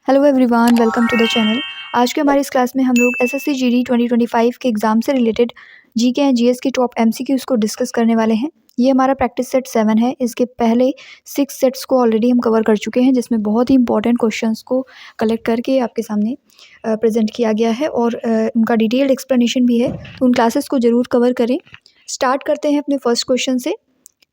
Hello everyone, welcome to the channel. आज के हमारी इस क्लास में हम लोग एसएससी जीडी 2025 के एग्ज़ाम से रिलेटेड जीके एंड जीएस की टॉप एमसीक्यूज़ को डिस्कस करने वाले हैं। ये हमारा प्रैक्टिस सेट 7 है। इसके पहले 6 सेट्स को ऑलरेडी हम कवर कर चुके हैं, जिसमें बहुत ही इंपॉर्टेंट क्वेश्चंस को कलेक्ट करके आपके सामने प्रेजेंट किया गया है और उनका डिटेल्ड एक्सप्लेनेशन भी है, तो उन क्लासेस को ज़रूर कवर करें। स्टार्ट करते हैं अपने फर्स्ट क्वेश्चन से।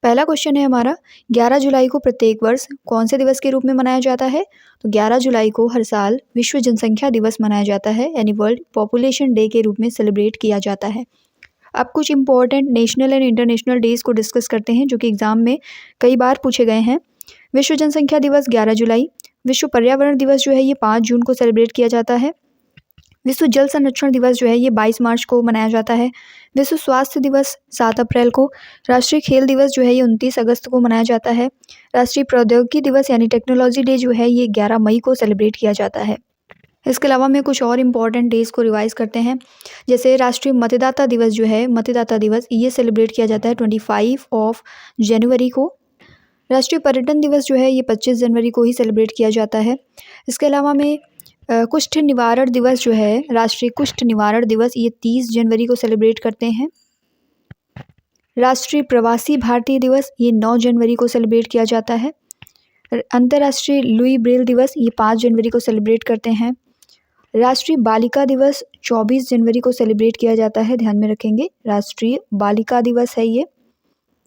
पहला क्वेश्चन है हमारा, 11 जुलाई को प्रत्येक वर्ष कौन से दिवस के रूप में मनाया जाता है? तो 11 जुलाई को हर साल विश्व जनसंख्या दिवस मनाया जाता है, यानी वर्ल्ड पॉपुलेशन डे के रूप में सेलिब्रेट किया जाता है। अब कुछ important national and international days को डिस्कस करते हैं, जो कि एग्जाम में कई बार पूछे गए हैं। विश्व जनसंख्या दिवस 11 जुलाई। विश्व पर्यावरण दिवस जो है ये 5 जून को सेलिब्रेट किया जाता है। विश्व जल संरक्षण दिवस जो है ये 22 मार्च को मनाया जाता है। विश्व स्वास्थ्य दिवस 7 अप्रैल को। राष्ट्रीय खेल दिवस जो है ये 29 अगस्त को मनाया जाता है। राष्ट्रीय प्रौद्योगिकी दिवस यानी टेक्नोलॉजी डे जो है ये 11 मई को सेलिब्रेट किया जाता है। इसके अलावा में कुछ और इम्पॉर्टेंट डेज़ को रिवाइज करते हैं, जैसे राष्ट्रीय मतदाता दिवस जो है, मतदाता दिवस ये सेलिब्रेट किया जाता है 25 जनवरी को। राष्ट्रीय पर्यटन दिवस जो है ये 25 जनवरी को ही सेलिब्रेट किया जाता है। इसके अलावा में कुष्ठ निवारण दिवस जो है, राष्ट्रीय कुष्ठ निवारण दिवस ये 30 जनवरी को सेलिब्रेट करते हैं। राष्ट्रीय प्रवासी भारतीय दिवस ये 9 जनवरी को सेलिब्रेट किया जाता है। अंतर्राष्ट्रीय लुई ब्रेल दिवस ये 5 जनवरी को सेलिब्रेट करते हैं। राष्ट्रीय बालिका दिवस 24 जनवरी को सेलिब्रेट किया जाता है, ध्यान में रखेंगे, राष्ट्रीय बालिका दिवस है ये।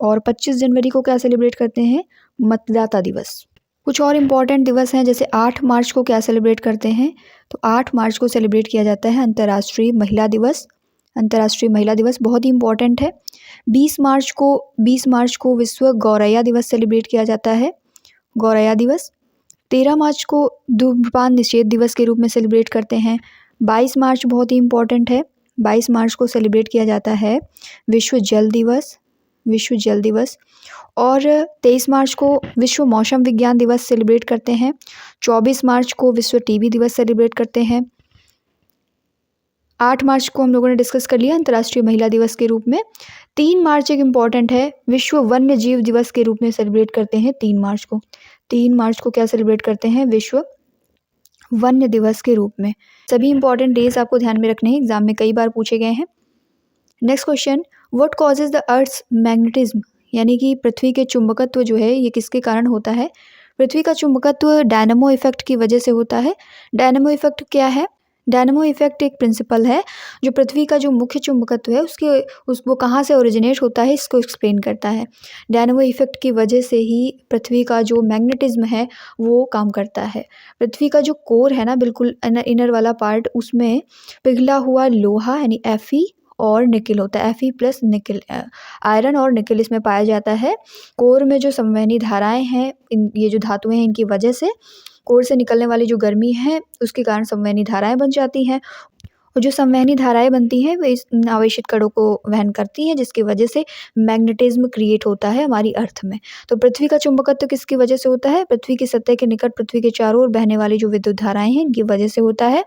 और 25 जनवरी को क्या सेलिब्रेट करते हैं? मतदाता दिवस। कुछ और इम्पॉर्टेंट दिवस हैं, जैसे 8 मार्च को क्या सेलिब्रेट करते हैं? तो 8 मार्च को सेलिब्रेट किया जाता है अंतर्राष्ट्रीय महिला दिवस। अंतर्राष्ट्रीय महिला दिवस बहुत ही इम्पॉर्टेंट है। 20 मार्च को विश्व गौरैया दिवस सेलिब्रेट किया जाता है, गौरैया दिवस। 13 मार्च को धूम्रपान निषेध दिवस के रूप में सेलिब्रेट करते हैं। 22 मार्च बहुत ही इम्पॉर्टेंट है, 22 मार्च को सेलिब्रेट किया जाता है विश्व जल दिवस, विश्व जल दिवस। और 23 मार्च को विश्व मौसम विज्ञान दिवस सेलिब्रेट करते हैं। 24 मार्च को विश्व टीबी दिवस सेलिब्रेट करते हैं। 8 मार्च को हम लोगों ने डिस्कस कर लिया अंतर्राष्ट्रीय महिला दिवस के रूप में। 3 मार्च एक इम्पॉर्टेंट है, विश्व वन्य जीव दिवस के रूप में सेलिब्रेट करते हैं 3 मार्च को। 3 मार्च को क्या सेलिब्रेट करते हैं? विश्व वन्य दिवस के रूप में। सभी इंपॉर्टेंट डेज आपको ध्यान में रखने हैं, एग्जाम में कई बार पूछे गए हैं। Next question, what causes the earth's magnetism, यानी कि पृथ्वी के चुंबकत्व जो है ये किसके कारण होता है? पृथ्वी का चुंबकत्व डायनामो इफेक्ट की वजह से होता है। डायनामो इफेक्ट क्या है? डायनामो इफेक्ट एक प्रिंसिपल है जो पृथ्वी का जो मुख्य चुंबकत्व है वो कहाँ से ओरिजिनेट होता है, इसको एक्सप्लेन करता है। डायनामो इफेक्ट की वजह से ही पृथ्वी का जो मैग्नेटिज्म है वो काम करता है। पृथ्वी का जो कोर है ना, बिल्कुल इनर वाला पार्ट, उसमें पिघला हुआ लोहा यानी Fe और निकल होता है, Fe प्लस निकल, आयरन और निकल इसमें पाया जाता है। कोर में जो संवहनी धाराएं हैं, ये जो धातुएं हैं, इनकी वजह से कोर से निकलने वाली जो गर्मी है उसके कारण संवहनी धाराएं बन जाती हैं, और जो संवहनी धाराएं बनती हैं वे इस आवेशित कणों को वहन करती हैं, जिसकी वजह से मैग्नेटिज्म क्रिएट होता है हमारी अर्थ में। तो पृथ्वी का चुंबकत्व किसकी वजह से होता है? पृथ्वी की सतह के निकट पृथ्वी के चारों ओर बहने वाली जो विद्युत धाराएं हैं इनकी वजह से होता है,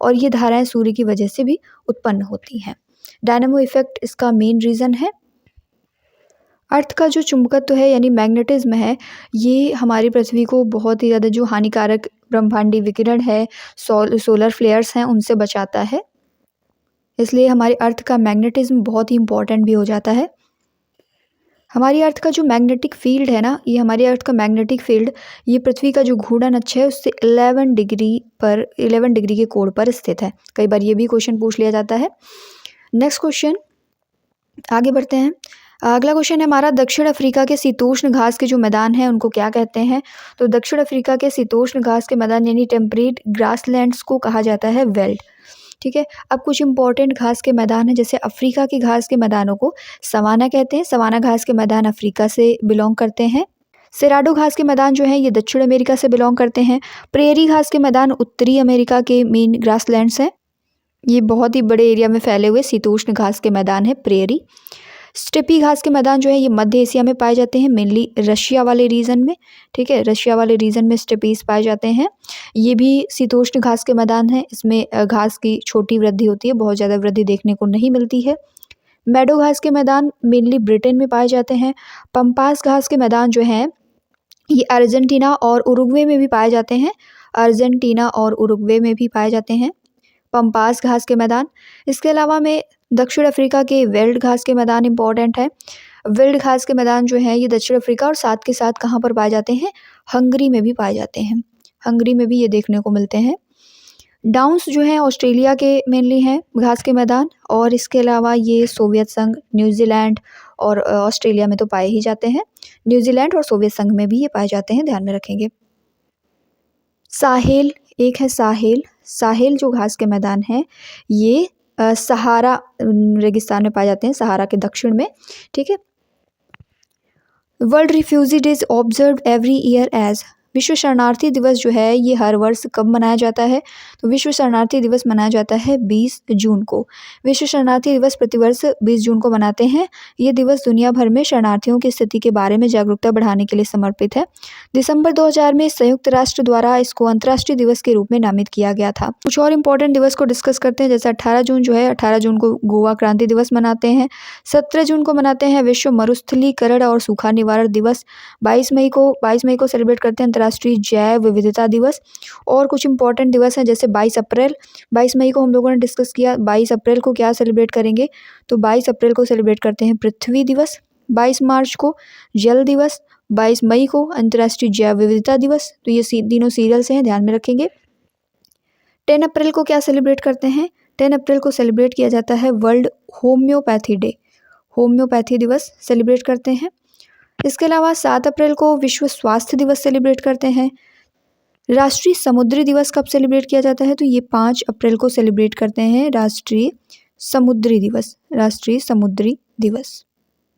और ये धाराएं सूर्य की वजह से भी उत्पन्न होती हैं। डायनामो इफेक्ट इसका मेन रीज़न है। अर्थ का जो चुंबकत्व है यानी मैग्नेटिज्म है, ये हमारी पृथ्वी को बहुत ही ज़्यादा जो हानिकारक ब्रह्मांडीय विकिरण है, सोलर फ्लेयर्स हैं, उनसे बचाता है। इसलिए हमारी अर्थ का मैग्नेटिज्म बहुत ही इम्पॉर्टेंट भी हो जाता है। हमारी अर्थ का जो मैग्नेटिक फील्ड है ना, ये हमारी अर्थ का मैग्नेटिक फील्ड ये पृथ्वी का जो घूर्णन अक्ष है उससे 11 डिग्री के कोण पर स्थित है। कई बार ये भी क्वेश्चन पूछ लिया जाता है। नेक्स्ट क्वेश्चन, आगे बढ़ते हैं। अगला क्वेश्चन है हमारा, दक्षिण अफ्रीका के शीतोष्ण घास के जो मैदान हैं उनको क्या कहते हैं? तो दक्षिण अफ्रीका के शीतोष्ण घास के मैदान यानी टेम्परेट ग्रासलैंड्स को कहा जाता है वेल्ड। ठीक है। अब कुछ इंपॉर्टेंट घास के मैदान हैं, जैसे अफ्रीका के घास के मैदानों को सवाना कहते हैं। सवाना घास के मैदान अफ्रीका से बिलोंग करते हैं। सेराडो घास के मैदान जो हैं ये दक्षिण अमेरिका से बिलोंग करते हैं। प्रेरी घास के मैदान उत्तरी अमेरिका के मेन ग्रासलैंड्स हैं, ये बहुत ही बड़े एरिया में फैले हुए शीतोष्ण घास के मैदान है प्रेरी। स्टेपी घास के मैदान जो है ये मध्य एशिया में पाए जाते हैं, मेनली रशिया वाले रीजन में। ठीक है, रशिया वाले रीजन में स्टेपीज पाए जाते हैं। ये भी शीतोष्ण घास के मैदान हैं, इसमें घास की छोटी वृद्धि होती है, बहुत ज़्यादा वृद्धि देखने को नहीं मिलती है। मेडो घास के मैदान मेनली ब्रिटेन में पाए जाते हैं। पम्पास घास के मैदान जो हैं ये अर्जेंटीना और उरुग्वे में भी पाए जाते हैं। अर्जेंटीना और उरुग्वे में भी पाए जाते हैं। पम्पास घास के मैदान, इसके अलावा में दक्षिण अफ्रीका के वेल्ड घास के मैदान इंपॉर्टेंट है। वेल्ड घास के मैदान जो है ये दक्षिण अफ्रीका और साथ के साथ कहाँ पर पाए जाते हैं, हंगरी में भी पाए जाते हैं। हंगरी में भी ये देखने को मिलते हैं। डाउन्स जो है ऑस्ट्रेलिया के मेनली हैं घास के मैदान, और इसके अलावा ये सोवियत संघ, न्यूजीलैंड और ऑस्ट्रेलिया में तो पाए ही जाते हैं। न्यूजीलैंड और सोवियत संघ में भी ये पाए जाते हैं, ध्यान में रखेंगे। साहेल, एक है साहेल। साहेल जो घास के मैदान हैं ये सहारा रेगिस्तान में पाए जाते हैं, सहारा के दक्षिण में, ठीक है। World refugee day is observe every year as, विश्व शरणार्थी दिवस जो है ये हर वर्ष कब मनाया जाता है, तो विश्व शरणार्थी दिवस मनाया जाता है 20 जून को। विश्व शरणार्थी दिवस प्रतिवर्ष 20 जून को मनाते हैं। ये दिवस दुनिया भर में शरणार्थियों की स्थिति के बारे में जागरूकता बढ़ाने के लिए समर्पित है। दिसंबर 2000 में संयुक्त राष्ट्र द्वारा इसको अंतर्राष्ट्रीय दिवस के रूप में नामित किया गया था। कुछ और इम्पोर्टेंट दिवस को डिस्कस करते हैं, जैसे 18 जून जो है, 18 जून को गोवा क्रांति दिवस मनाते हैं। 17 जून को मनाते हैं विश्व मरुस्थलीकरण और सूखा निवारण दिवस। 22 मई को सेलिब्रेट करते हैं राष्ट्रीय जैव विविधता दिवस। और कुछ इंपॉर्टेंट दिवस हैं, जैसे 22 मई को हम लोगों ने डिस्कस किया। 22 अप्रैल को क्या सेलिब्रेट करेंगे, तो 22 अप्रैल को सेलिब्रेट करते हैं पृथ्वी दिवस। 22 मार्च को जल दिवस। 22 मई को अंतर्राष्ट्रीय जैव विविधता दिवस। तो ये तीनों सीरियल से हैं, ध्यान में रखेंगे। 10 अप्रैल को क्या सेलिब्रेट करते हैं, 10 अप्रैल को सेलिब्रेट किया जाता है वर्ल्ड होम्योपैथी डे, होम्योपैथी दिवस सेलिब्रेट करते हैं। इसके अलावा 7 अप्रैल को विश्व स्वास्थ्य दिवस सेलिब्रेट करते हैं। राष्ट्रीय समुद्री दिवस कब सेलिब्रेट किया जाता है, तो ये 5 अप्रैल को सेलिब्रेट करते हैं राष्ट्रीय समुद्री दिवस, राष्ट्रीय समुद्री दिवस,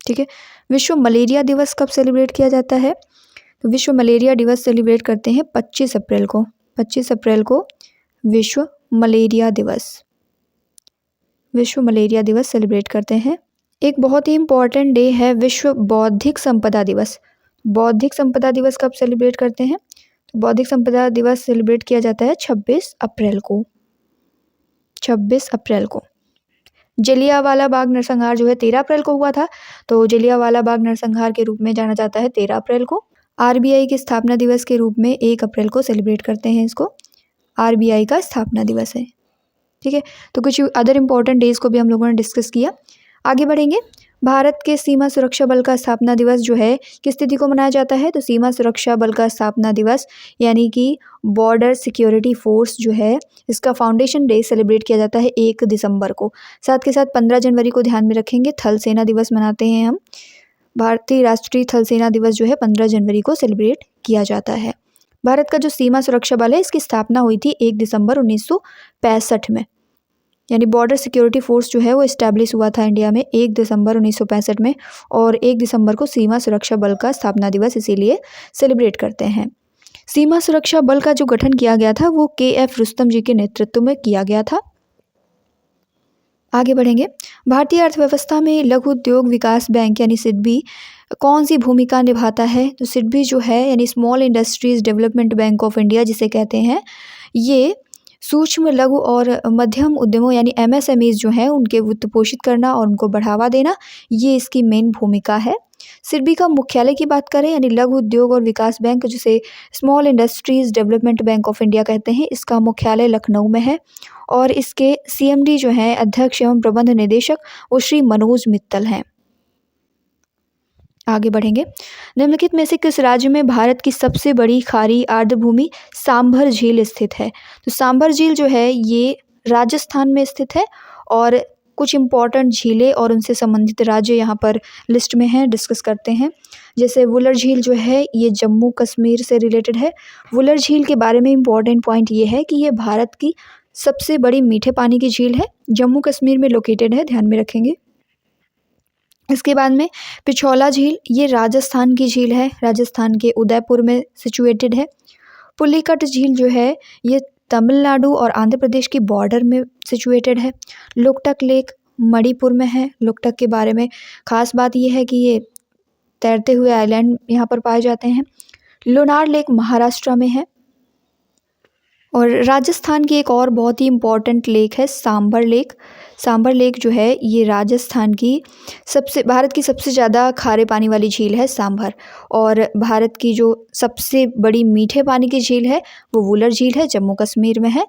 ठीक है। विश्व मलेरिया दिवस कब सेलिब्रेट किया जाता है, तो विश्व मलेरिया दिवस सेलिब्रेट करते हैं 25 अप्रैल को। 25 अप्रैल को विश्व मलेरिया दिवस, विश्व मलेरिया दिवस सेलिब्रेट करते हैं। एक बहुत ही इम्पॉर्टेंट डे है विश्व बौद्धिक संपदा दिवस। बौद्धिक संपदा दिवस कब सेलिब्रेट करते हैं, तो बौद्धिक संपदा दिवस सेलिब्रेट किया जाता है 26 अप्रैल को। 26 अप्रैल को। जलियांवाला बाग नरसंहार जो है 13 अप्रैल को हुआ था, तो जलियांवाला बाग नरसंहार के रूप में जाना जाता है 13 अप्रैल को। आरबीआई के स्थापना दिवस के रूप में 1 अप्रैल को सेलिब्रेट करते हैं इसको। आरबीआई का स्थापना दिवस है, ठीक है। तो कुछ अदर इम्पोर्टेंट डेज को भी हम लोगों ने डिस्कस किया। आगे बढ़ेंगे। भारत के सीमा सुरक्षा बल का स्थापना दिवस जो है किस तिथि को मनाया जाता है, तो सीमा सुरक्षा बल का स्थापना दिवस यानी कि बॉर्डर सिक्योरिटी फोर्स जो है इसका फाउंडेशन डे सेलिब्रेट किया जाता है 1 दिसंबर को। साथ के साथ 15 जनवरी को ध्यान में रखेंगे, थल सेना दिवस मनाते हैं हम। भारतीय राष्ट्रीय थल सेना दिवस जो है 15 जनवरी को सेलिब्रेट किया जाता है। भारत का जो सीमा सुरक्षा बल है इसकी स्थापना हुई थी 1 दिसंबर 1965 में, यानी बॉर्डर सिक्योरिटी फोर्स जो है वो इस्टेब्लिश हुआ था इंडिया में 1 दिसंबर 1965 में, और 1 दिसंबर को सीमा सुरक्षा बल का स्थापना दिवस इसीलिए सेलिब्रेट करते हैं। सीमा सुरक्षा बल का जो गठन किया गया था वो KF रुस्तम जी के नेतृत्व में किया गया था। आगे बढ़ेंगे। भारतीय अर्थव्यवस्था में लघु उद्योग विकास बैंक यानी सिडबी कौन सी भूमिका निभाता है, तो सिडबी जो है यानी small industries development bank of India जिसे कहते हैं, ये सूक्ष्म लघु और मध्यम उद्यमों यानी MSMEs जो हैं उनके वित्त पोषित करना और उनको बढ़ावा देना, ये इसकी मेन भूमिका है। सिडबी का मुख्यालय की बात करें यानी लघु उद्योग और विकास बैंक जिसे small industries development bank of India कहते हैं, इसका मुख्यालय लखनऊ में है और इसके CMD जो हैं अध्यक्ष एवं प्रबंध निदेशक वो श्री मनोज मित्तल हैं। आगे बढ़ेंगे। निम्नलिखित में से किस राज्य में भारत की सबसे बड़ी खारी आर्द्रभूमि सांभर झील स्थित है, तो सांभर झील जो है ये राजस्थान में स्थित है। और कुछ इम्पॉर्टेंट झीलें और उनसे संबंधित राज्य यहाँ पर लिस्ट में हैं, डिस्कस करते हैं। जैसे वुलर झील जो है ये जम्मू कश्मीर से रिलेटेड है। वुलर झील के बारे में इम्पॉर्टेंट पॉइंट ये है कि ये भारत की सबसे बड़ी मीठे पानी की झील है, जम्मू कश्मीर में लोकेटेड है, ध्यान में रखेंगे। इसके बाद में पिछौला झील, ये राजस्थान की झील है, राजस्थान के उदयपुर में सिचुएटेड है। पुलिकट झील जो है ये तमिलनाडु और आंध्र प्रदेश की बॉर्डर में सिचुएटेड है। लोकटक लेक मणिपुर में है। लोकटक के बारे में खास बात यह है कि ये तैरते हुए आइलैंड यहाँ पर पाए जाते हैं। लोनार लेक महाराष्ट्र में है। और राजस्थान की एक और बहुत ही इम्पॉर्टेंट लेक है सांभर लेक। सांभर लेक जो है ये राजस्थान की भारत की सबसे ज़्यादा खारे पानी वाली झील है सांभर। और भारत की जो सबसे बड़ी मीठे पानी की झील है वो वुलर झील है, जम्मू कश्मीर में है।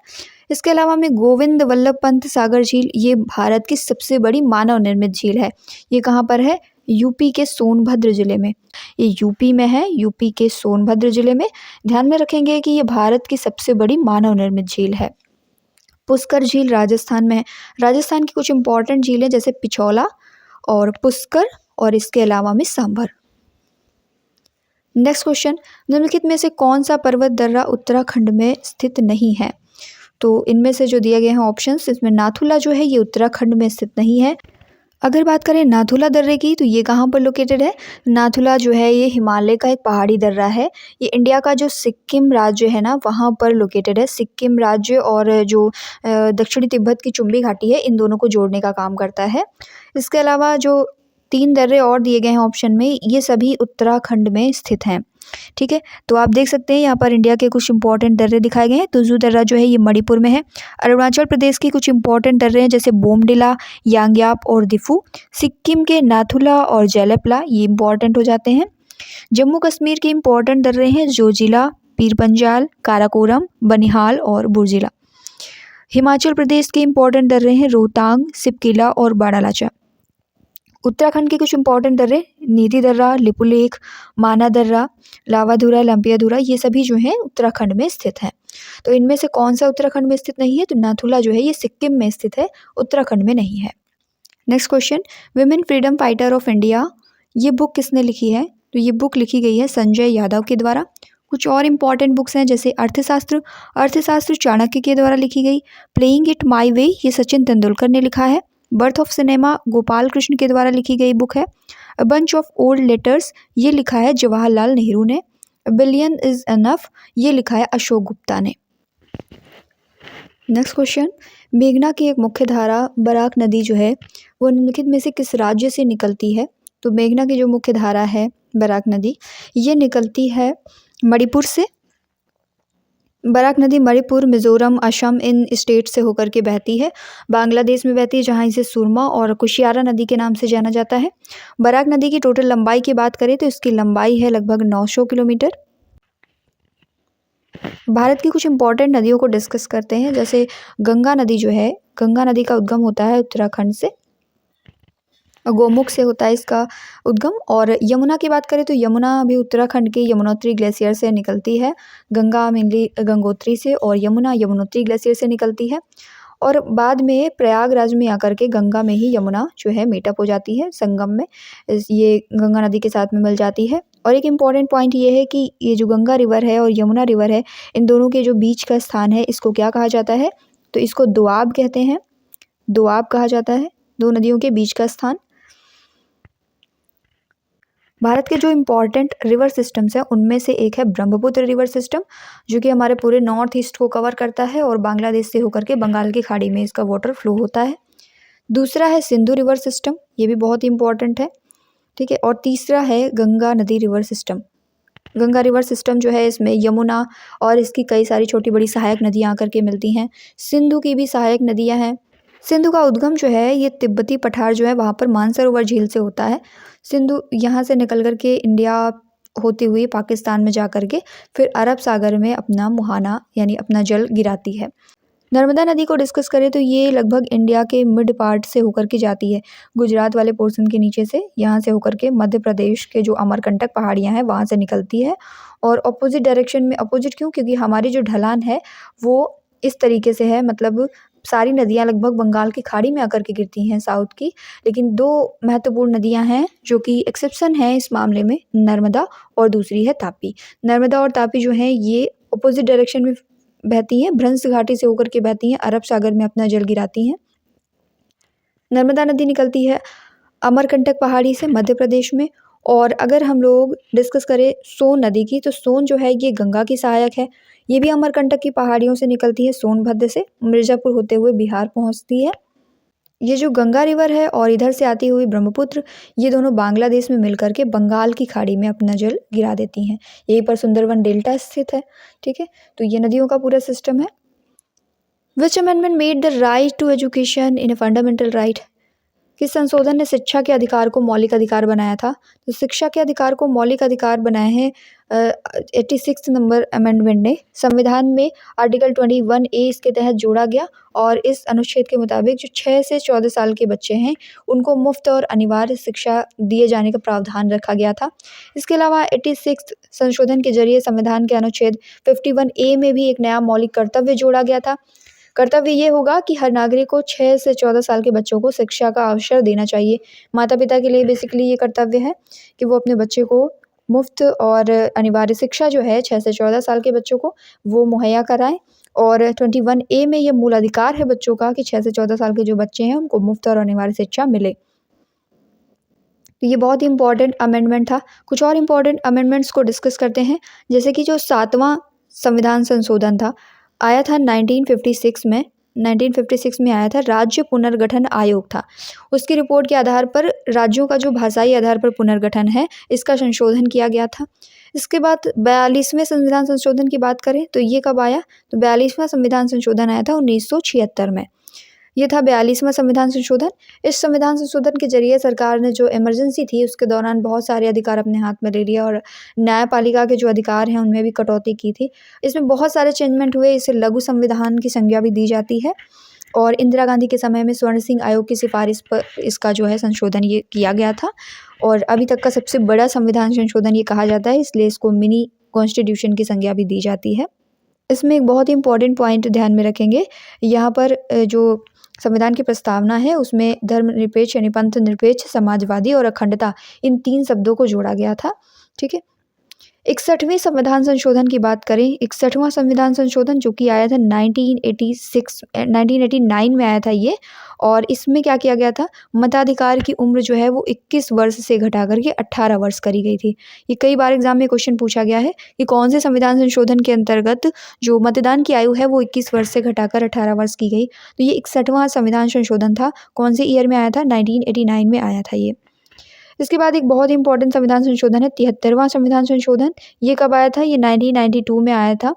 इसके अलावा में गोविंद वल्लभ पंत सागर झील, ये भारत की सबसे बड़ी मानव निर्मित झील है। ये कहाँ पर है? यूपी के सोनभद्र ज़िले में। ये यूपी में है, यूपी के सोनभद्र ज़िले में। ध्यान में रखेंगे कि ये भारत की सबसे बड़ी मानव निर्मित झील है। पुष्कर झील राजस्थान में है। राजस्थान की कुछ इंपॉर्टेंट झीलें जैसे पिछौला और पुष्कर और इसके अलावा में सांभर। नेक्स्ट क्वेश्चन, निम्नलिखित में से कौन सा पर्वत दर्रा उत्तराखंड में स्थित नहीं है? तो इनमें से जो दिए गए हैं ऑप्शंस, इसमें नाथुला जो है ये उत्तराखंड में स्थित नहीं है। अगर बात करें नाथुला दर्रे की तो ये कहाँ पर लोकेटेड है? नाथुला जो है ये हिमालय का एक पहाड़ी दर्रा है। ये इंडिया का जो सिक्किम राज्य है ना वहाँ पर लोकेटेड है। सिक्किम राज्य और जो दक्षिणी तिब्बत की चुंबी घाटी है, इन दोनों को जोड़ने का काम करता है। इसके अलावा जो 3 दर्रे और दिए गए हैं ऑप्शन में, ये सभी उत्तराखंड में स्थित हैं। ठीक है, तो आप देख सकते हैं यहाँ पर इंडिया के कुछ इंपॉर्टेंट दर्रे दिखाए गए हैं। तुजू दर्रा जो है ये मणिपुर में है। अरुणाचल प्रदेश की कुछ इंपॉर्टेंट दर्रे हैं जैसे बोमडिला, यांग्याप और दिफू। सिक्किम के नाथुला और जेलेपला, ये इंपॉर्टेंट हो जाते हैं। जम्मू कश्मीर के इंपॉर्टेंट दर्रे हैं जोजिला, पीरपंजाल, काराकोरम, बनिहाल और बुर्जिला। हिमाचल प्रदेश के इंपॉर्टेंट दर्रे हैं रोहतांग, सिपकिला और बाड़ालाचा। उत्तराखंड के कुछ इंपॉर्टेंट दर्रे नीति दर्रा, लिपुलेख, माना दर्रा, लावाधुरा, लंपियाधुरा, ये सभी जो हैं उत्तराखंड में स्थित हैं। तो इनमें से कौन सा उत्तराखंड में स्थित नहीं है? तो नाथुला जो है ये सिक्किम में स्थित है, उत्तराखंड में नहीं है। Next question, women freedom fighter of India, ये बुक किसने लिखी है? तो ये बुक लिखी गई है संजय यादव के द्वारा। कुछ और इम्पॉर्टेंट बुक्स हैं जैसे अर्थशास्त्र चाणक्य के द्वारा लिखी गई। प्लेइंग इट माई वे, ये सचिन तेंदुलकर ने लिखा है। Birth of cinema Gopal Krishna के द्वारा लिखी गई बुक है। A bunch of old letters, ये लिखा है जवाहरलाल नेहरू ने। बिलियन इज एनफ, ये लिखा है अशोक गुप्ता ने। नेक्स्ट क्वेश्चन, मेघना की एक मुख्य धारा बराक नदी जो है वो निम्नलिखित में से किस राज्य से निकलती है? तो मेघना की जो मुख्य धारा है बराक नदी, ये निकलती है मणिपुर से। बराक नदी मणिपुर, मिजोरम, असम, इन स्टेट से होकर के बहती है। बांग्लादेश में बहती है जहाँ इसे सुरमा और कुशियारा नदी के नाम से जाना जाता है। बराक नदी की टोटल लंबाई की बात करें तो इसकी लंबाई है लगभग 900 किलोमीटर। भारत की कुछ इंपॉर्टेंट नदियों को डिस्कस करते हैं जैसे गंगा नदी जो है, गंगा नदी का उद्गम होता है उत्तराखंड से, गोमुख से होता है इसका उद्गम। और यमुना की बात करें तो यमुना भी उत्तराखंड के यमुनोत्री ग्लेशियर से निकलती है। गंगा मेनली गंगोत्री से और यमुना यमुनोत्री ग्लेशियर से निकलती है। और बाद में प्रयागराज में आकर के गंगा में ही यमुना जो है मीटअप हो जाती है, संगम में ये गंगा नदी के साथ में मिल जाती है। और एक इम्पॉर्टेंट पॉइंट ये है कि ये जो गंगा रिवर है और यमुना रिवर है, इन दोनों के जो बीच का स्थान है इसको क्या कहा जाता है? तो इसको दोआब कहते हैं। दोआब कहा जाता है दो नदियों के बीच का स्थान। भारत के जो इम्पॉर्टेंट रिवर सिस्टम्स हैं उनमें से एक है ब्रह्मपुत्र रिवर सिस्टम, जो कि हमारे पूरे नॉर्थ ईस्ट को कवर करता है और बांग्लादेश से होकर के बंगाल की खाड़ी में इसका वाटर फ्लो होता है। दूसरा है सिंधु रिवर सिस्टम, ये भी बहुत ही इंपॉर्टेंट है। ठीक है, और तीसरा है गंगा नदी river system. Ganga river system जो है इसमें यमुना और इसकी कई सारी छोटी बड़ी सहायक नदियाँ आकर के मिलती हैं। सिंधु की भी सहायक नदियाँ हैं। सिंधु का उद्गम जो है ये तिब्बती पठार जो है वहाँ पर मानसरोवर झील से होता है। सिंधु यहाँ से निकल कर के इंडिया होती हुई पाकिस्तान में जा कर के फिर अरब सागर में अपना मुहाना यानी अपना जल गिराती है। नर्मदा नदी को डिस्कस करें तो ये लगभग इंडिया के मिड पार्ट से होकर के जाती है, गुजरात वाले पोर्शन के नीचे से, यहाँ से होकर के मध्य प्रदेश के जो अमरकंटक पहाड़ियाँ हैं वहाँ से निकलती है। और अपोजिट डायरेक्शन में, अपोजिट क्यों? क्योंकि हमारी जो ढलान है वो इस तरीके से है, मतलब सारी नदियाँ लगभग बंगाल की खाड़ी में आकर के गिरती हैं साउथ की, लेकिन 2 महत्वपूर्ण नदियाँ हैं जो कि एक्सेप्शन है इस मामले में, नर्मदा और दूसरी है तापी। नर्मदा और तापी जो हैं ये अपोजिट डायरेक्शन में बहती हैं, भ्रंश घाटी से होकर के बहती हैं, अरब सागर में अपना जल गिराती हैं। नर्मदा नदी निकलती है अमरकंटक पहाड़ी से मध्य प्रदेश में। और अगर हम लोग डिस्कस करें सोन नदी की, तो सोन जो है ये गंगा की सहायक है। ये भी अमरकंटक की पहाड़ियों से निकलती है, सोनभद्र से मिर्ज़ापुर होते हुए बिहार पहुंचती है। ये जो गंगा रिवर है और इधर से आती हुई ब्रह्मपुत्र, ये दोनों बांग्लादेश में मिलकर के बंगाल की खाड़ी में अपना जल गिरा देती हैं। यहीं पर सुंदरवन डेल्टा स्थित है। ठीक है, तो ये नदियों का पूरा सिस्टम है। Which amendment made the right to education in a fundamental right? किस संशोधन ने शिक्षा के अधिकार को मौलिक अधिकार बनाया था? तो शिक्षा के अधिकार को मौलिक अधिकार बनाए हैं 86 नंबर अमेंडमेंट ने। संविधान में आर्टिकल 21A इसके तहत जोड़ा गया और इस अनुच्छेद के मुताबिक जो 6 से 14 साल के बच्चे हैं उनको मुफ्त और अनिवार्य शिक्षा दिए जाने का प्रावधान रखा गया था। इसके अलावा 86 संशोधन के जरिए संविधान के अनुच्छेद 51A में भी एक नया मौलिक कर्तव्य जोड़ा गया था। कर्तव्य ये होगा कि हर नागरिक को 6 से 14 साल के बच्चों को शिक्षा का अवसर देना चाहिए। माता पिता के लिए बेसिकली ये कर्तव्य है कि वो अपने बच्चे को मुफ्त और अनिवार्य शिक्षा जो है 6 से 14 साल के बच्चों को वो मुहैया कराएं। और 21A में ये मूल अधिकार है बच्चों का कि 6 से 14 साल के जो बच्चे हैं उनको मुफ्त और अनिवार्य शिक्षा मिले। तो ये बहुत ही इंपॉर्टेंट अमेंडमेंट था। कुछ और इम्पॉर्टेंट अमेंडमेंट्स को डिस्कस करते हैं, जैसे कि जो 7वां संविधान संशोधन था आया था 1956 में। 1956 में आया था, राज्य पुनर्गठन आयोग था। उसकी रिपोर्ट के आधार पर राज्यों का जो भाषाई आधार पर पुनर्गठन है इसका संशोधन किया गया था। इसके बाद 42वें संविधान संशोधन की बात करें तो ये कब आया? तो 42वां संविधान संशोधन आया था 1976 में। ये था 42वां संविधान संशोधन। इस संविधान संशोधन के जरिए सरकार ने जो इमरजेंसी थी उसके दौरान बहुत सारे अधिकार अपने हाथ में ले लिया और न्यायपालिका के जो अधिकार हैं उनमें भी कटौती की थी। इसमें बहुत सारे चेंजमेंट हुए। इसे लघु संविधान की संज्ञा भी दी जाती है और इंदिरा गांधी के समय में स्वर्ण सिंह आयोग की सिफारिश पर इसका जो है संशोधन ये किया गया था और अभी तक का सबसे बड़ा संविधान संशोधन ये कहा जाता है, इसलिए इसको मिनी कॉन्स्टिट्यूशन की संज्ञा भी दी जाती है। इसमें एक बहुत ही इंपॉर्टेंट पॉइंट ध्यान में रखेंगे, यहाँ पर जो संविधान की प्रस्तावना है उसमें धर्मनिरपेक्ष यानी पंथ निरपेक्ष, समाजवादी और अखंडता, इन 3 शब्दों को जोड़ा गया था। ठीक है, 61वें संविधान संशोधन की बात करें, 61वां संविधान संशोधन जो कि आया था 1989 में आया था ये, और इसमें क्या किया गया था, मताधिकार की उम्र जो है वो 21 वर्ष से घटा करके 18 वर्ष करी गई थी। ये कई बार एग्जाम में क्वेश्चन पूछा गया है कि कौन से संविधान संशोधन के अंतर्गत जो मतदान की आयु है वो 21 वर्ष से घटाकर 18 वर्ष की गई। तो ये 61वां संविधान संशोधन था। कौन से ईयर में आया था? 1989 में आया था ये। इसके बाद एक बहुत ही इंपॉर्टेंट संविधान संशोधन है 73वां संविधान संशोधन। ये कब आया था? ये 1992 में आया था।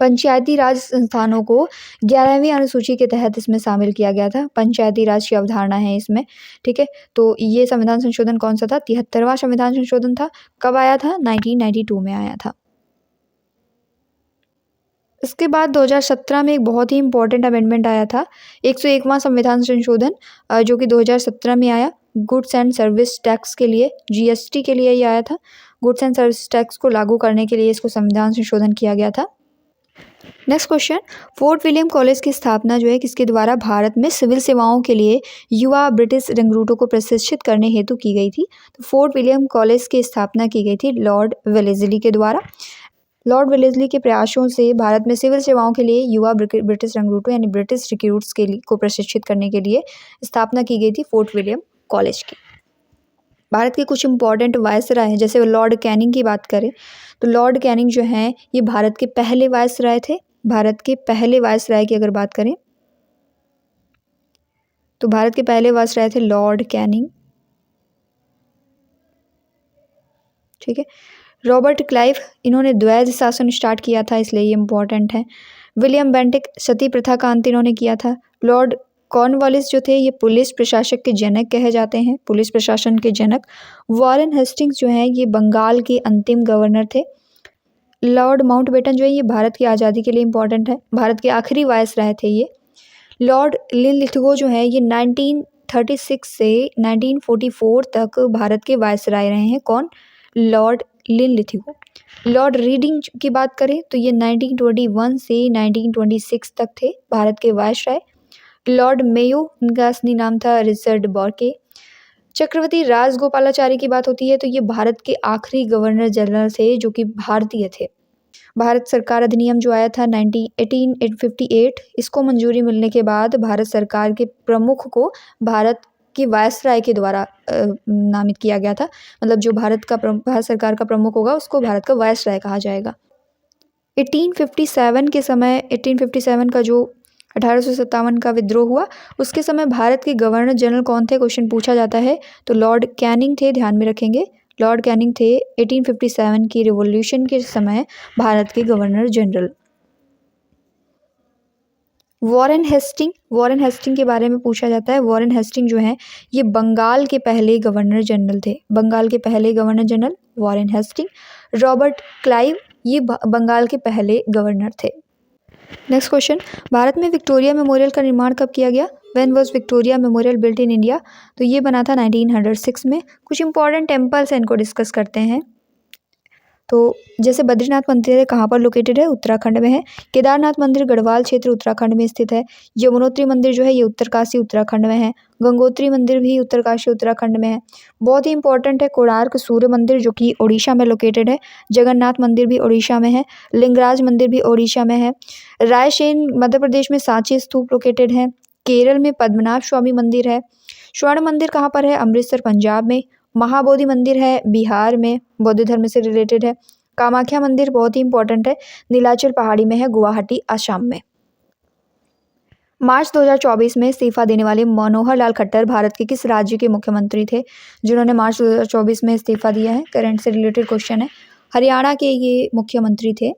पंचायती राज संस्थानों को 11वीं अनुसूची के तहत इसमें शामिल किया गया था। पंचायती राज की अवधारणा है इसमें। ठीक है, तो ये संविधान संशोधन कौन सा था? 73वां संविधान संशोधन था। कब आया था? 1992 में आया था। इसके बाद 2017 में एक बहुत ही इंपॉर्टेंट अमेंडमेंट आया था, 101वां संविधान संशोधन, जो कि 2017 में आया। गुड्स एंड सर्विस टैक्स के लिए, GST के लिए ये आया था। गुड्स एंड सर्विस टैक्स को लागू करने के लिए इसको संविधान संशोधन किया गया था। Next question, fort William college की स्थापना जो है किसके द्वारा भारत में सिविल सेवाओं के लिए युवा ब्रिटिश रिक्रूटों को प्रशिक्षित करने हेतु की गई थी? तो फोर्ट विलियम कॉलेज की स्थापना की गई थी लॉर्ड वेलेस्ली के द्वारा। लॉर्ड वेलेस्ली के प्रयासों से भारत में सिविल सेवाओं के लिए युवा ब्रिटिश रिक्रूटों यानी ब्रिटिश रिक्रूट्स के लिए को प्रशिक्षित करने के लिए स्थापना की गई थी फोर्ट विलियम कॉलेज की। भारत के कुछ इंपॉर्टेंट वायसराय हैं, जैसे लॉर्ड कैनिंग की बात करें तो लॉर्ड कैनिंग जो हैं ये भारत के पहले वायसराय थे। भारत के पहले वायसराय की अगर बात करें तो भारत के पहले वायसराय थे लॉर्ड कैनिंग। ठीक है, रॉबर्ट क्लाइव, इन्होंने द्वैध शासन स्टार्ट किया था, इसलिए ये इंपॉर्टेंट है। विलियम बेंटिक, सती प्रथा का अंत इन्होंने किया था। लॉर्ड कॉर्नवालिस जो थे ये पुलिस प्रशासक के जनक कहे जाते हैं, पुलिस प्रशासन के जनक। वॉरेन हेस्टिंग्स जो हैं ये बंगाल के अंतिम गवर्नर थे। लॉर्ड माउंटबेटन जो है ये भारत की आज़ादी के लिए इंपॉर्टेंट है, भारत के आखिरी वायसराय थे ये। लॉर्ड लिनलिथगो जो है ये 1936 से 1944 तक भारत के वायसराय रहे हैं। कौन? Lord Linlithgow. लॉर्ड रीडिंग की बात करें तो ये 1921 से 1926 तक थे भारत के वायसराय। लॉर्ड मेयो, इनका असली नाम था रिचर्ड बॉर्के। चक्रवर्ती राजगोपालाचारी की बात होती है तो ये भारत के आखिरी गवर्नर जनरल थे जो कि भारतीय थे। भारत सरकार अधिनियम जो आया था 1858, इसको मंजूरी मिलने के बाद भारत सरकार के प्रमुख को भारत की वायसराय के द्वारा नामित किया गया था। मतलब जो भारत सरकार का प्रमुख होगा उसको भारत का वायसराय कहा जाएगा। 1857 के समय 1857 का जो 1857 का विद्रोह हुआ। उसके समय भारत के गवर्नर जनरल कौन थे, क्वेश्चन पूछा जाता है, तो लॉर्ड कैनिंग थे, ध्यान में रखेंगे। लॉर्ड कैनिंग थे 1857 की रिवॉल्यूशन के समय भारत के गवर्नर जनरल। वॉरेन हेस्टिंग के बारे में पूछा जाता है। वॉरेन हेस्टिंग जो है ये बंगाल के पहले गवर्नर जनरल थे। बंगाल के पहले governor general Warren Hasting. Robert Clive ये बंगाल के पहले गवर्नर थे। नेक्स्ट क्वेश्चन, भारत में विक्टोरिया मेमोरियल का निर्माण कब किया गया? When was Victoria memorial built in India? तो ये बना था 1906 में। कुछ इंपॉर्टेंट टेम्पल्स हैं, इनको डिस्कस करते हैं। तो जैसे बद्रीनाथ मंदिर है, कहाँ पर लोकेटेड है? उत्तराखंड में है। केदारनाथ मंदिर गढ़वाल क्षेत्र उत्तराखंड में स्थित है। यमुनोत्री मंदिर जो है ये उत्तरकाशी उत्तराखंड में है। गंगोत्री मंदिर भी उत्तरकाशी उत्तराखंड में है। बहुत ही इंपॉर्टेंट है कोणार्क सूर्य मंदिर जो कि ओडिशा में लोकेटेड है। जगन्नाथ मंदिर भी ओडिशा में है। लिंगराज मंदिर भी ओडिशा में है। रायसेन मध्य प्रदेश में सांची स्तूप लोकेटेड है। केरल में पद्मनाभ स्वामी मंदिर है। स्वर्ण मंदिर कहाँ पर है? अमृतसर पंजाब में। महाबोधि मंदिर है बिहार में, बौद्ध धर्म से रिलेटेड है। कामाख्या मंदिर बहुत ही इंपॉर्टेंट है, नीलाचल पहाड़ी में है, गुवाहाटी असम में। मार्च 2024 में इस्तीफा देने वाले मनोहर लाल खट्टर भारत के किस राज्य के मुख्यमंत्री थे, जिन्होंने मार्च 2024 में इस्तीफा दिया है? करंट से रिलेटेड क्वेश्चन है। हरियाणा के ये मुख्यमंत्री थे।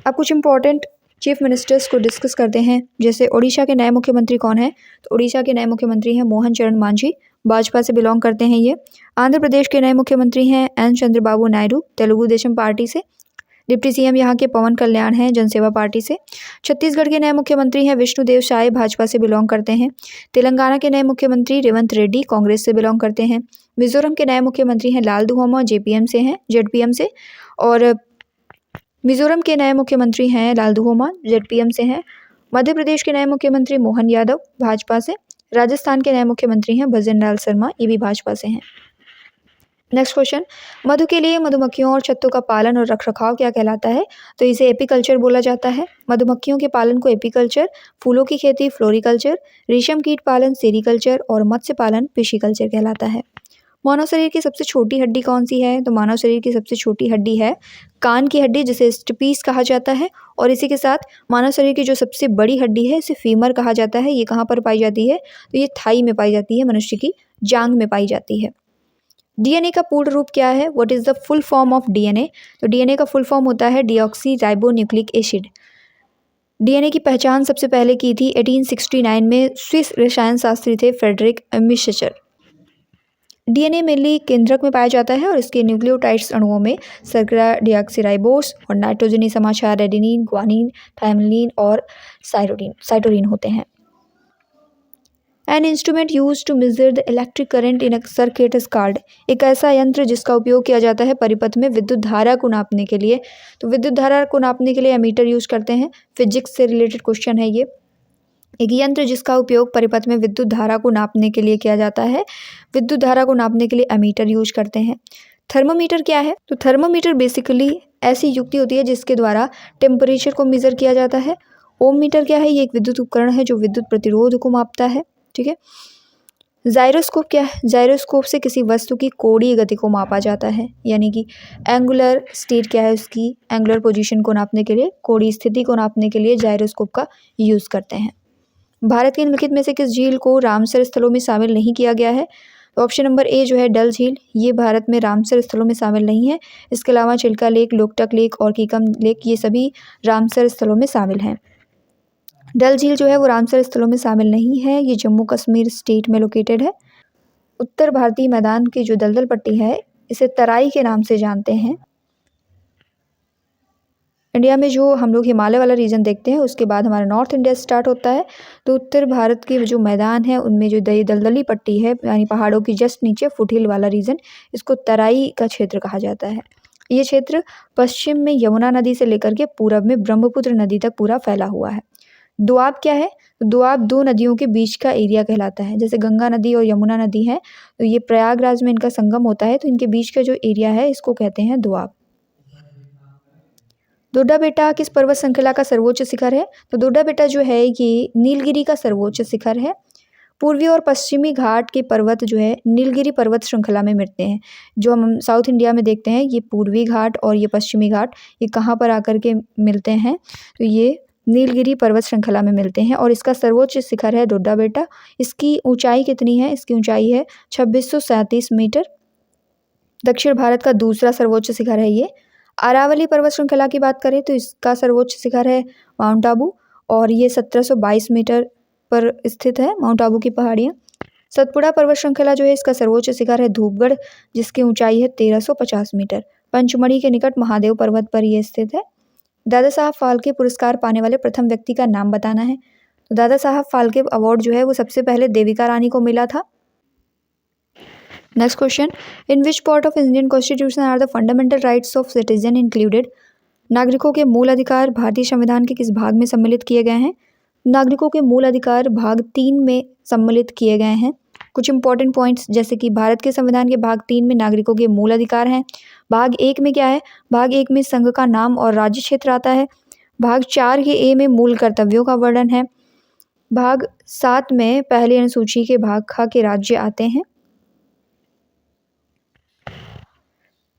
अब कुछ इंपॉर्टेंट चीफ मिनिस्टर्स को डिस्कस करते हैं। जैसे ओडिशा के नए मुख्यमंत्री कौन है? तो ओडिशा के नए मुख्यमंत्री हैं मोहन चरण मांझी, भाजपा से बिलोंग करते हैं ये। आंध्र प्रदेश के नए मुख्यमंत्री हैं एन चंद्रबाबू नायडू, तेलुगु देशम पार्टी से। डिप्टी सीएम यहाँ के पवन कल्याण हैं, जनसेवा पार्टी से। छत्तीसगढ़ के नए मुख्यमंत्री हैं विष्णुदेव साय, भाजपा से बिलोंग करते हैं। तेलंगाना के नए मुख्यमंत्री रेवंत रेड्डी, कांग्रेस से बिलोंग करते हैं। मिजोरम के नए मुख्यमंत्री हैं लाल दुहोमा, जेपीएम से हैं, जेडपीएम से। और मिजोरम के नए मुख्यमंत्री हैं लाल दुहोमा, जेडपीएम से हैं। मध्य प्रदेश के नए मुख्यमंत्री मोहन यादव, भाजपा से। राजस्थान के नए मुख्यमंत्री हैं भजन लाल शर्मा, ये भी भाजपा से हैं। नेक्स्ट क्वेश्चन, मधु के लिए मधुमक्खियों और छत्तों का पालन और रखरखाव क्या कहलाता है? तो इसे एपीकल्चर बोला जाता है। मधुमक्खियों के पालन को एपीकल्चर, फूलों की खेती फ्लोरिकल्चर, रेशम कीट पालन सेरिकल्चर और मत्स्य पालन फिशिकल्चर कहलाता है। मानव शरीर की सबसे छोटी हड्डी कौन सी है? तो मानव शरीर की सबसे छोटी हड्डी है कान की हड्डी, जिसे स्टपीस कहा जाता है। और इसी के साथ मानव शरीर की जो सबसे बड़ी हड्डी है इसे फीमर कहा जाता है। ये कहाँ पर पाई जाती है? तो ये थाई में पाई जाती है, मनुष्य की जांघ में पाई जाती है। डीएनए का पूर्ण रूप क्या है? What is the full form of DNA? तो डीएनए का फुल फॉर्म होता है डीऑक्सी राइबोन्यूक्लिक एसिड। डीएनए की पहचान सबसे पहले की थी 1869 में स्विस रसायन शास्त्री थे फ्रेडरिक मिशचर। डीएनए मेनली केंद्रक में पाया जाता है और इसके न्यूक्लियोटाइड्स अणुओं में शर्करा डीऑक्सीराइबोस और नाइट्रोजनी समाचार एडेनिन, ग्वानिन, थायमिन और साइटोसिन होते हैं। An instrument use to measure the electric current in a circuit is called. एक ऐसा यंत्र जिसका उपयोग किया जाता है परिपथ में विद्युत धारा को नापने के लिए। तो विद्युत धारा को नापने के लिए एमीटर यूज करते हैं। फिजिक्स से रिलेटेड क्वेश्चन है ये। एक यंत्र जिसका उपयोग परिपथ में विद्युत धारा को नापने के लिए किया जाता है, विद्युत धारा को नापने के लिए एमीटर यूज करते हैं। थर्मोमीटर क्या है? तो थर्मोमीटर बेसिकली ऐसी युक्ति होती है जिसके द्वारा टेम्परेचर को मेजर किया जाता है। ओम मीटर क्या है? ये एक विद्युत उपकरण है जो विद्युत प्रतिरोध को मापता है। ठीक है। जाइरोस्कोप क्या है? जाइरोस्कोप से किसी वस्तु की कोणीय गति को मापा जाता है, यानी कि एंगुलर स्टेट क्या है उसकी, एंगुलर पोजीशन को नापने के लिए, कोणीय स्थिति को नापने के लिए जाइरोस्कोप का यूज़ करते हैं। भारत के निम्नलिखित में से किस झील को रामसर स्थलों में शामिल नहीं किया गया है? तो ऑप्शन नंबर ए जो है डल झील, ये भारत में रामसर स्थलों में शामिल नहीं है। इसके अलावा चिल्का लेक, लोकटक लेक और कीकम लेक ये सभी रामसर स्थलों में शामिल हैं। डल झील जो है वो रामसर स्थलों में शामिल नहीं है, ये जम्मू कश्मीर स्टेट में लोकेटेड है। उत्तर भारतीय मैदान की जो दलदल पट्टी है इसे तराई के नाम से जानते हैं। इंडिया में जो हम लोग हिमालय वाला रीजन देखते हैं उसके बाद हमारा नॉर्थ इंडिया स्टार्ट होता है। तो उत्तर भारत के जो मैदान है उनमें जो दलदली पट्टी है यानी पहाड़ों की जस्ट नीचे फुटहिल वाला रीजन, इसको तराई का क्षेत्र कहा जाता है। ये क्षेत्र पश्चिम में यमुना नदी से लेकर के पूरब में ब्रह्मपुत्र नदी तक पूरा फैला हुआ है। दोआब क्या है? तो दोआब दो नदियों के बीच का एरिया कहलाता है। जैसे गंगा नदी और यमुना नदी है तो ये प्रयागराज में इनका संगम होता है, तो इनके बीच का जो एरिया है इसको कहते हैं दोआब। दोड्डा बेटा किस पर्वत श्रृंखला का सर्वोच्च शिखर है? तो दोड्डा बेटा जो है ये नीलगिरी का सर्वोच्च शिखर है। पूर्वी और पश्चिमी घाट के पर्वत जो है नीलगिरी पर्वत श्रृंखला में मिलते हैं। जो हम साउथ इंडिया में देखते हैं ये पूर्वी घाट और ये पश्चिमी घाट, ये कहाँ पर आकर के मिलते हैं? तो ये नीलगिरी पर्वत श्रृंखला में मिलते हैं और इसका सर्वोच्च शिखर है डोडा बेटा। इसकी ऊंचाई कितनी है? इसकी ऊंचाई है 2637 मीटर। दक्षिण भारत का दूसरा सर्वोच्च शिखर है ये। अरावली पर्वत श्रृंखला की बात करें तो इसका सर्वोच्च शिखर है माउंट आबू और ये 1722 मीटर पर स्थित है, माउंट आबू की पहाड़ियाँ। सतपुड़ा पर्वत श्रृंखला जो है इसका सर्वोच्च शिखर है धूपगढ़, जिसकी ऊंचाई है 1350 मीटर। पंचमढ़ी के निकट महादेव पर्वत पर यह स्थित है। दादा साहब फाल्के पुरस्कार पाने वाले प्रथम व्यक्ति का नाम बताना है। तो दादा साहब फाल्के अवार्ड जो है वो सबसे पहले देविका रानी को मिला था। Next question, in which part of Indian constitution are the fundamental rights of citizen included? नागरिकों के मूल अधिकार भारतीय संविधान के किस भाग में सम्मिलित किए गए हैं? नागरिकों के मूल अधिकार भाग 3 में सम्मिलित किए गए हैं। कुछ इंपॉर्टेंट पॉइंट्स जैसे कि भारत के संविधान के भाग 3 में नागरिकों के मूल अधिकार हैं। भाग 1 में क्या है? भाग 1 में संघ का नाम और राज्य क्षेत्र आता है। भाग 4 के ए में मूल कर्तव्यों का वर्णन है। भाग 7 में पहली अनुसूची के भाग ख के राज्य आते हैं।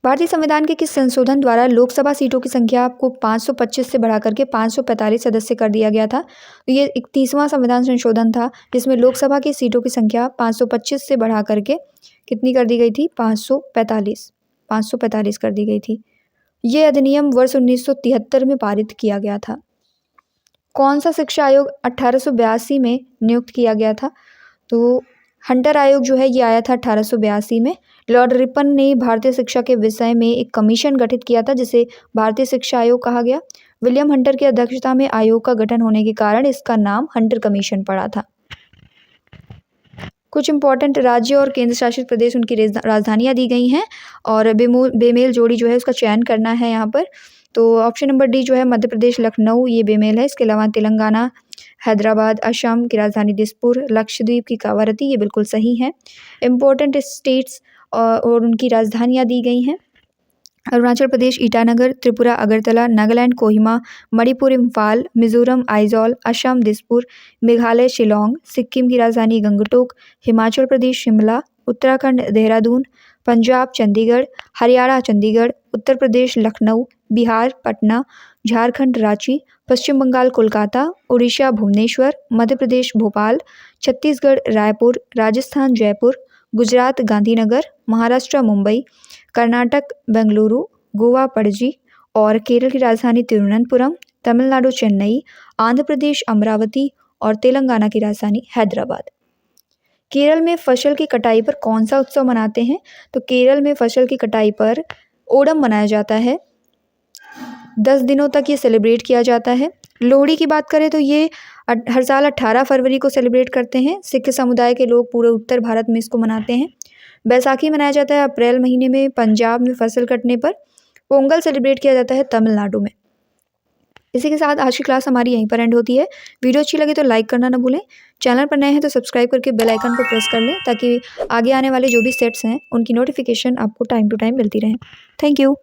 भारतीय संविधान के किस संशोधन द्वारा लोकसभा सीटों की संख्या को 525 से बढ़ाकर के 545 सदस्य कर दिया गया था? तो ये 31वां संविधान संशोधन था जिसमें लोकसभा की सीटों की संख्या 525 से बढ़ा करके कितनी कर दी गई थी? 545 कर दी गई थी। ये अधिनियम वर्ष 1973 में पारित किया गया था। कौन सा शिक्षा आयोग 1882 में नियुक्त किया गया था? तो हंटर आयोग जो है ये आया था 1882 में। लॉर्ड रिपन ने भारतीय शिक्षा के विषय में एक कमीशन गठित किया था जिसे भारतीय शिक्षा आयोग कहा गया। विलियम हंटर की अध्यक्षता में आयोग का गठन होने के कारण इसका नाम हंटर कमीशन पड़ा था। कुछ इंपॉर्टेंट राज्य और केंद्र शासित प्रदेश उनकी राजधानियाँ दी गई हैं और बेमेल जोड़ी जो है उसका चयन करना है यहाँ पर। तो ऑप्शन नंबर डी जो है मध्य प्रदेश लखनऊ ये बेमेल है। इसके अलावा तेलंगाना हैदराबाद, असम की राजधानी दिसपुर, लक्षद्वीप की कावारती ये बिल्कुल सही है। इम्पोर्टेंट स्टेट्स और उनकी राजधानियाँ दी गई हैं। अरुणाचल प्रदेश ईटानगर, त्रिपुरा अगरतला, नागालैंड कोहिमा, मणिपुर इम्फाल, मिजोरम आइजॉल, असम दिसपुर, मेघालय शिलोंग, सिक्किम की राजधानी गंगटोक, हिमाचल प्रदेश शिमला, उत्तराखंड देहरादून, पंजाब चंडीगढ़, हरियाणा चंडीगढ़, उत्तर प्रदेश लखनऊ, बिहार पटना, झारखंड रांची, पश्चिम बंगाल कोलकाता, उड़ीसा भुवनेश्वर, मध्य प्रदेश भोपाल, छत्तीसगढ़ रायपुर, राजस्थान जयपुर, गुजरात गांधीनगर, महाराष्ट्र मुंबई, कर्नाटक बेंगलुरु, गोवा पणजी और केरल की राजधानी तिरुवनंतपुरम, तमिलनाडु चेन्नई, आंध्र प्रदेश अमरावती और तेलंगाना की राजधानी हैदराबाद। केरल में फसल की कटाई पर कौन सा उत्सव मनाते हैं? तो केरल में फसल की कटाई पर ओणम मनाया जाता है। 10 दिनों तक ये सेलिब्रेट किया जाता है। लोहड़ी की बात करें तो ये हर साल 18 फरवरी को सेलिब्रेट करते हैं। सिख समुदाय के लोग पूरे उत्तर भारत में इसको मनाते हैं। बैसाखी मनाया जाता है अप्रैल महीने में पंजाब में फसल कटने पर। पोंगल सेलिब्रेट किया जाता है तमिलनाडु में। इसी के साथ आज की क्लास हमारी यहीं पर एंड होती है। वीडियो अच्छी लगे तो लाइक करना ना भूलें। चैनल पर नए हैं तो सब्सक्राइब करके बेल आइकन को प्रेस कर लें ताकि आगे आने वाले जो भी सेट्स हैं उनकी नोटिफिकेशन आपको टाइम टू टाइम मिलती रहे। Thank you.